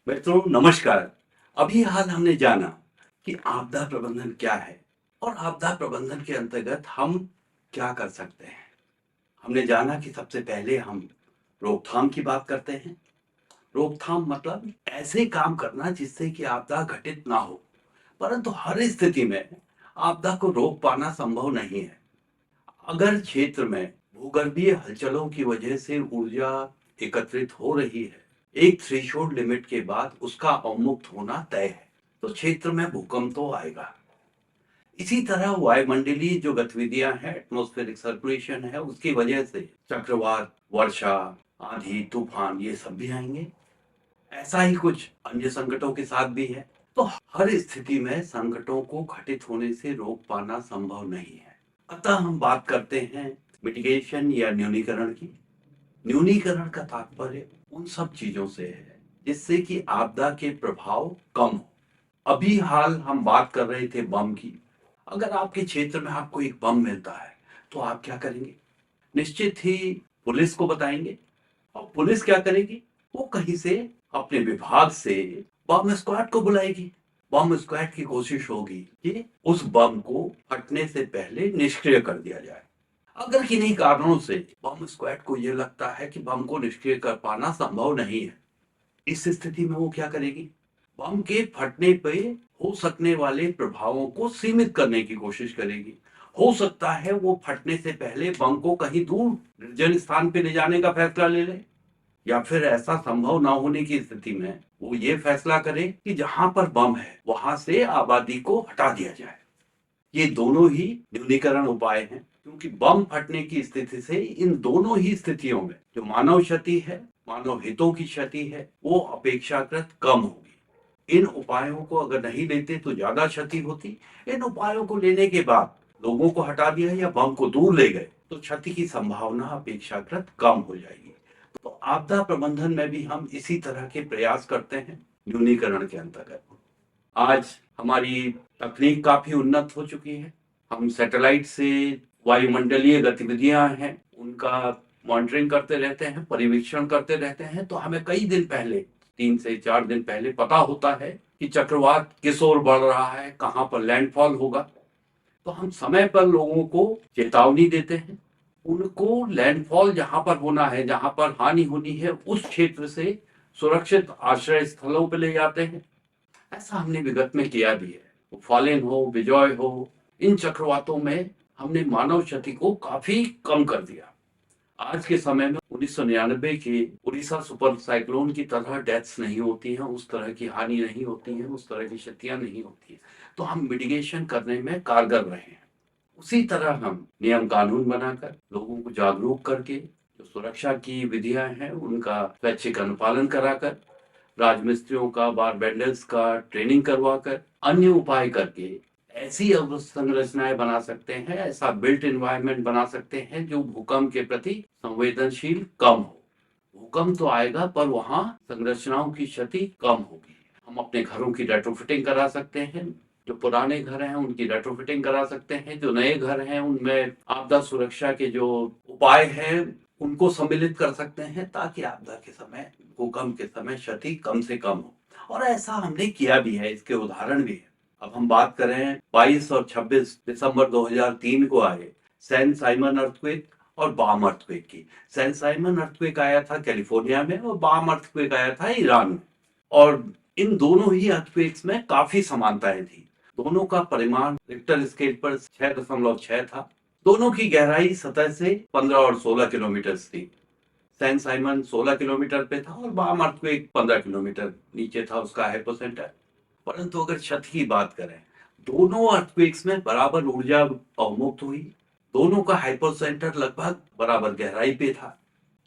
मित्रों नमस्कार। अभी हाल हमने जाना कि आपदा प्रबंधन क्या है और आपदा प्रबंधन के अंतर्गत हम क्या कर सकते हैं। हमने जाना कि सबसे पहले हम रोकथाम की बात करते हैं। रोकथाम मतलब ऐसे काम करना जिससे कि आपदा घटित ना हो, परंतु हर स्थिति में आपदा को रोक पाना संभव नहीं है। अगर क्षेत्र में भूगर्भीय हलचलों की वजह से ऊर्जा एकत्रित हो रही है, एक थ्रेशोल्ड लिमिट के बाद उसका अवमुक्त होना तय है, तो क्षेत्र में भूकंप तो आएगा। इसी तरह वायुमंडलीय जो गतिविधियां हैं, एटमॉस्फेरिक सर्कुलेशन है, उसकी वजह से चक्रवात, वर्षा, आंधी, तूफान ये सब भी आएंगे। ऐसा ही कुछ अन्य संकटों के साथ भी है। तो हर स्थिति में संकटों को घटित होने से रोक पाना संभव नहीं है। अतः हम बात करते हैं मिटिगेशन या न्यूनीकरण की। न्यूनीकरण का तात्पर्य उन सब चीजों से है जिससे कि आपदा के प्रभाव कम हो। अभी हाल हम बात कर रहे थे बम की। अगर आपके क्षेत्र में आपको एक बम मिलता है तो आप क्या करेंगे? निश्चित ही पुलिस को बताएंगे। और पुलिस क्या करेगी? वो कहीं से अपने विभाग से बम स्क्वाड को बुलाएगी। बम स्क्वाड की कोशिश होगी कि उस बम को फटने से पहले निष्क्रिय कर दिया जाए। अगर किन्हीं कारणों से बम स्क्वाड को यह लगता है कि बम को निष्क्रिय कर पाना संभव नहीं है, इस स्थिति में वो क्या करेगी? बम के फटने पे हो सकने वाले प्रभावों को सीमित करने की कोशिश करेगी। हो सकता है वो फटने से पहले बम को कहीं दूर निर्जन स्थान पे ले जाने का फैसला ले ले, या फिर ऐसा संभव ना होने की स्थिति में वो ये फैसला करे कि जहां पर बम है वहां से आबादी को हटा दिया जाए। ये दोनों ही न्यूनीकरण उपाय हैं, क्योंकि बम फटने की स्थिति से इन दोनों ही स्थितियों में जो मानव क्षति है, मानव हितों की क्षति है, वो अपेक्षाकृत कम होगी। इन उपायों को अगर नहीं लेते तो ज्यादा क्षति होती। इन उपायों को लेने के बाद लोगों को हटा दिया या बम को दूर ले गए तो क्षति की संभावना अपेक्षाकृत कम हो जाएगी। तो आपदा प्रबंधन में भी हम इसी तरह के प्रयास करते हैं न्यूनीकरण के अंतर्गत। आज हमारी तकनीक काफी उन्नत हो चुकी है। हम सैटेलाइट से वायुमंडलीय गतिविधियां हैं उनका मॉनिटरिंग करते रहते हैं, परीक्षण करते रहते हैं। तो हमें कई दिन पहले, 3 से 4 दिन पहले पता होता है कि चक्रवात किस ओर बढ़ रहा है, कहां पर लैंडफॉल होगा। तो हम समय पर लोगों को चेतावनी देते हैं, उनको लैंडफॉल जहां पर होना है, जहां पर हानि होनी है, उस क्षेत्र से सुरक्षित आश्रय स्थलों पर ले जाते हैं। ऐसा हमने विगत में किया भी है। वो फॉलेन हो, बिजॉय हो, इन चक्रवातों में हमने मानव क्षति को काफी कम कर दिया। आज के समय में 1999 के उड़ीसा सुपर साइक्लोन की तरह डेथ्स नहीं होती हैं, उस तरह की हानि नहीं होती है, उस तरह की क्षतियां नहीं होती है। तो हम मिटिगेशन करने में कारगर रहे हैं। उसी तरह हम नियम कानून बनाकर लोगों को जागरूक करके जो सुरक्षा की विधियां हैं उनका स्वैच्छिक अनुपालन कराकर, राजमिस्त्रियों का, बार बेंडर्स का ट्रेनिंग करवाकर, अन्य उपाय करके ऐसी अवसंरचनाएं बना सकते हैं, ऐसा बिल्ट एनवायरनमेंट बना सकते हैं जो भूकंप के प्रति संवेदनशील कम हो। भूकंप तो आएगा पर वहां संरचनाओं की क्षति कम होगी। हम अपने घरों की रेट्रोफिटिंग करा सकते हैं। जो पुराने घर हैं उनकी रेट्रोफिटिंग करा सकते हैं। जो नए घर हैं उनमें आपदा सुरक्षा के जो उपाय हैं उनको सम्मिलित कर सकते हैं, ताकि आपदा के समय, भूकंप के समय क्षति कम से कम हो। और ऐसा हमने किया भी है, इसके उदाहरण भी है। अब हम बात करें 22 और 26 दिसंबर 2003 को आए सैन साइमन अर्थक्वेक और बाम अर्थक्वेक की। सैन साइमन अर्थक्वेक आया था कैलिफोर्निया में और बाम अर्थक्वेक आया था ईरान में। और इन दोनों ही अर्थक्वेक्स में काफी समानताएं थी। दोनों का परिमाण रिक्टर स्केल पर 6.6 था। दोनों की गहराई सतह से 15 और 16 किलोमीटर थी। सैन साइमन 16 किलोमीटर पे था और बाम अर्थक्वेक 15 किलोमीटर नीचे था उसका हाइपोसेंटर। परंतु अगर क्षति की बात करें, दोनों अर्थक्वेक्स में बराबर ऊर्जा अवमुक्त हुई। दोनों का हाइपोसेंटर लगभग बराबर गहराई पे था।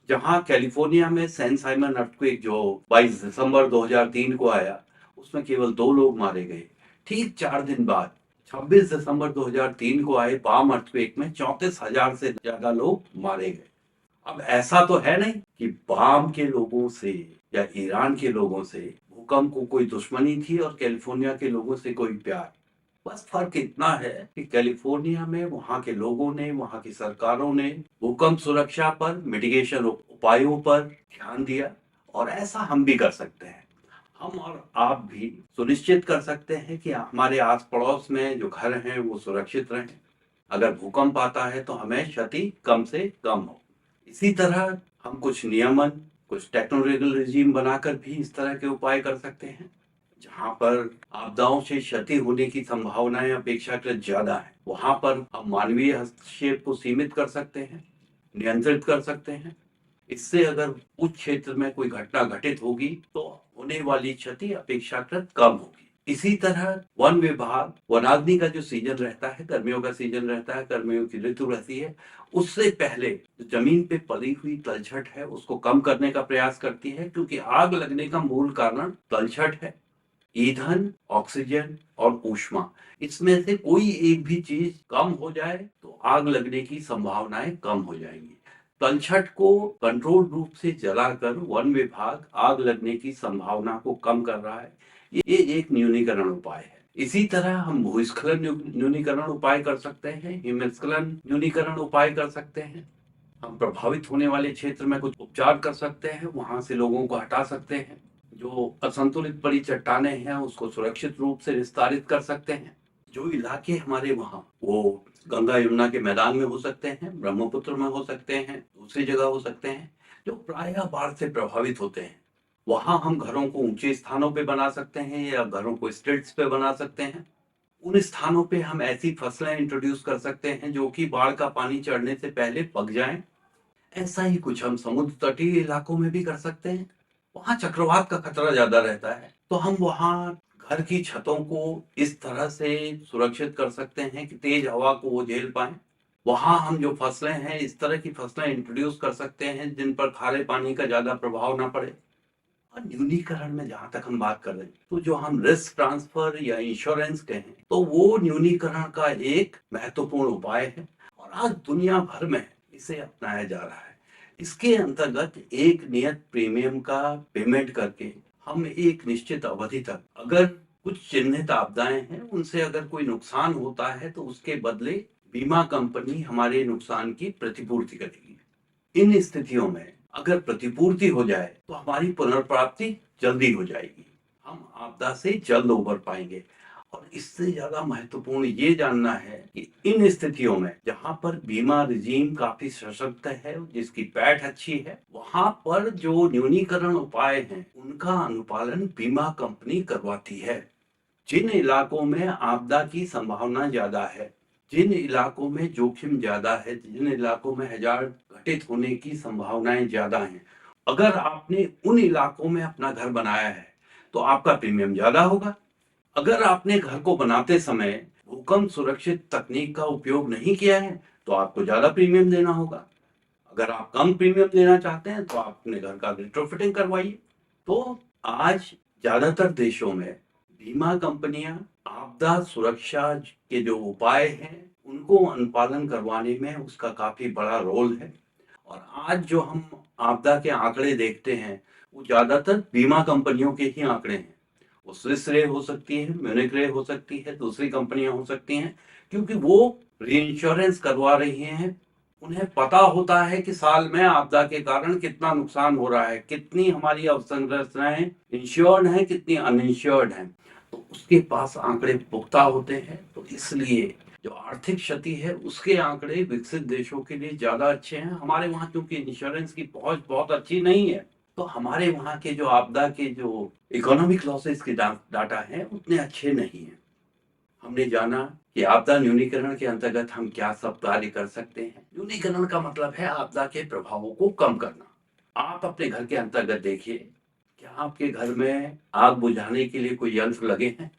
जहां कैलिफोर्निया में सैन साइमन अर्थक्वेक जो 22 दिसंबर 2003 को आया, उसमें केवल 2 लोग मारे गए। ठीक 4 दिन बाद 26 दिसंबर 2003 को आए बाम अर्थक्वेक में 34,000 से ज्यादा लोग मारे गए। अब ऐसा तो है नहीं कि बाम के लोगों से या ईरान के लोगों से भूकंप को कोई दुश्मनी थी और कैलिफोर्निया के लोगों से कोई प्यार। बस फर्क इतना है कि कैलिफोर्निया में वहां के लोगों ने, वहां की सरकारों ने भूकंप सुरक्षा पर, मिटिगेशन उपायों पर ध्यान दिया। और ऐसा हम भी कर सकते हैं। हम और आप भी सुनिश्चित कर सकते हैं कि हमारे आस पड़ोस में जो घर हैं वो सुरक्षित रहें। अगर भूकंप आता है तो हमें क्षति कम से कम हो। इसी तरह हम कुछ नियमन, कुछ टेक्नोलॉजिकल रिजीम बनाकर भी इस तरह के उपाय कर सकते हैं। जहाँ पर आपदाओं से क्षति होने की संभावनाएं अपेक्षाकृत ज्यादा है, वहां पर हम मानवीय हस्तक्षेप को सीमित कर सकते हैं, नियंत्रित कर सकते हैं। इससे अगर उस क्षेत्र में कोई घटना घटित होगी तो होने वाली क्षति अपेक्षाकृत कम होगी। इसी तरह वन विभाग वनाग्नि का जो सीजन रहता है, गर्मियों का सीजन रहता है, गर्मियों की ऋतु रहती है, उससे पहले जो जमीन पे पड़ी हुई तलछट है उसको कम करने का प्रयास करती है, क्योंकि आग लगने का मूल कारण तलछट है। ईंधन, ऑक्सीजन और ऊष्मा, इसमें से कोई एक भी चीज कम हो जाए तो आग लगने की संभावनाएं कम हो जाएंगी। तलछट को कंट्रोल रूप से जलाकर वन विभाग आग लगने की संभावना को कम कर रहा है। ये एक न्यूनीकरण उपाय है। इसी तरह हम भूस्खलन न्यूनीकरण उपाय कर सकते हैं, हिमस्खलन न्यूनीकरण उपाय कर सकते हैं। हम प्रभावित होने वाले क्षेत्र में कुछ उपचार कर सकते हैं, वहां से लोगों को हटा सकते हैं। जो असंतुलित पड़ी चट्टानें हैं उसको सुरक्षित रूप से विस्तारित कर सकते हैं। जो इलाके हमारे वहाँ, वो गंगा यमुना के मैदान में हो सकते हैं, ब्रह्मपुत्र में हो सकते हैं, दूसरी जगह हो सकते हैं, जो प्रायः बाढ़ से प्रभावित होते हैं, वहां हम घरों को ऊंचे स्थानों पे बना सकते हैं या घरों को स्टिल्ट्स पे बना सकते हैं। उन स्थानों पे हम ऐसी फसलें इंट्रोड्यूस कर सकते हैं जो कि बाढ़ का पानी चढ़ने से पहले पक जाएं। ऐसा ही कुछ हम समुद्र तटीय इलाकों में भी कर सकते हैं। वहां चक्रवात का खतरा ज्यादा रहता है, तो हम वहां घर की छतों को इस तरह से सुरक्षित कर सकते हैं कि तेज हवा को वो झेल पाए। वहां हम जो फसलें हैं, इस तरह की फसलें इंट्रोड्यूस कर सकते हैं जिन पर खारे पानी का ज्यादा प्रभाव ना पड़े। और न्यूनीकरण में जहां तक हम बात कर रहे हैं, तो जो हम रिस्क ट्रांसफर या इंश्योरेंस कहें, तो वो न्यूनीकरण का एक महत्वपूर्ण उपाय है और आज दुनिया भर में इसे अपनाया जा रहा है। इसके अंतर्गत एक नियत प्रीमियम का पेमेंट करके हम एक निश्चित अवधि तक, अगर कुछ चिन्हित आपदाएं हैं उनसे अगर कोई नुकसान होता है तो उसके बदले बीमा कंपनी हमारे नुकसान की प्रतिपूर्ति करेगी। इन स्थितियों में अगर प्रतिपूर्ति हो जाए तो हमारी पुनर्प्राप्ति जल्दी हो जाएगी, हम आपदा से जल्द उबर पाएंगे। और इससे ज्यादा महत्वपूर्ण ये जानना है कि इन स्थितियों में जहां पर बीमा रिजीम काफी सशक्त है, जिसकी पैठ अच्छी है, वहां पर जो न्यूनीकरण उपाय हैं उनका अनुपालन बीमा कंपनी करवाती है। जिन इलाकों में आपदा की संभावना ज्यादा है, जिन इलाकों में जोखिम ज्यादा है, जिन इलाकों में हैजार्ड घटित होने की संभावनाएं ज्यादा हैं, अगर आपने उन इलाकों में अपना घर बनाया है तो आपका प्रीमियम ज्यादा होगा। अगर आपने घर को बनाते समय भूकंप सुरक्षित तकनीक का उपयोग नहीं किया है तो आपको ज्यादा प्रीमियम देना होगा। अगर आप कम प्रीमियम देना चाहते हैं तो आप अपने घर का रिट्रोफिटिंग करवाइए। तो आज ज्यादातर देशों में बीमा कंपनियां आपदा सुरक्षा के जो उपाय हैं उनको अनुपालन करवाने में उसका काफी बड़ा रोल है। और आज जो हम आपदा के आंकड़े देखते हैं वो ज्यादातर बीमा कंपनियों के ही आंकड़े हैं। वो स्विस रे हो सकती है, म्यूनिक रे हो सकती है, दूसरी कंपनियां हो सकती हैं, क्योंकि वो री करवा रही हैं। उन्हें पता होता है कि साल में आपदा के कारण कितना नुकसान हो रहा है, कितनी हमारी अवसंरचनाएं इंश्योर्ड हैं, कितनी अनइंश्योर्ड हैं, तो उसके पास आंकड़े पुख्ता होते हैं। तो इसलिए जो आर्थिक क्षति है उसके आंकड़े विकसित देशों के लिए ज्यादा अच्छे हैं। हमारे वहाँ क्योंकि इंश्योरेंस की पहुंच बहुत अच्छी नहीं है, तो हमारे वहाँ के जो आपदा के जो इकोनॉमिक लॉसेस के डाटा हैं उतने अच्छे नहीं हैं। हमने जाना कि आपदा न्यूनीकरण के अंतर्गत हम क्या सब कार्य कर सकते हैं। न्यूनीकरण का मतलब है आपदा के प्रभावों को कम करना। आप अपने घर के अंतर्गत देखिए, क्या आपके घर में आग बुझाने के लिए कोई यंत्र लगे हैं?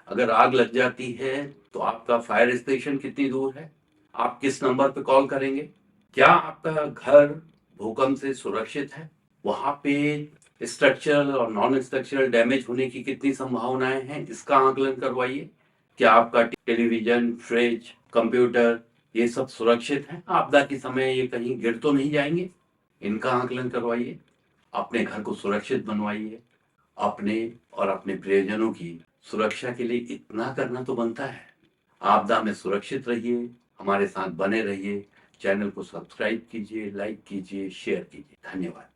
अगर आग लग जाती है तो आपका फायर स्टेशन कितनी दूर है? आप किस नंबर पे कॉल करेंगे? क्या आपका घर भूकंप से सुरक्षित है? वहां पे स्ट्रक्चरल और नॉन स्ट्रक्चरल डैमेज होने की कितनी संभावनाएं हैं, इसका आकलन करवाइए। क्या आपका टेलीविजन, फ्रिज, कंप्यूटर ये सब सुरक्षित है? आपदा के समय ये कहीं गिर तो नहीं जाएंगे? इनका आकलन करवाइए। अपने घर को सुरक्षित बनवाइए। अपने और अपने प्रियजनों की सुरक्षा के लिए इतना करना तो बनता है। आपदा में सुरक्षित रहिए, हमारे साथ बने रहिए। चैनल को सब्सक्राइब कीजिए, लाइक कीजिए, शेयर कीजिए। धन्यवाद।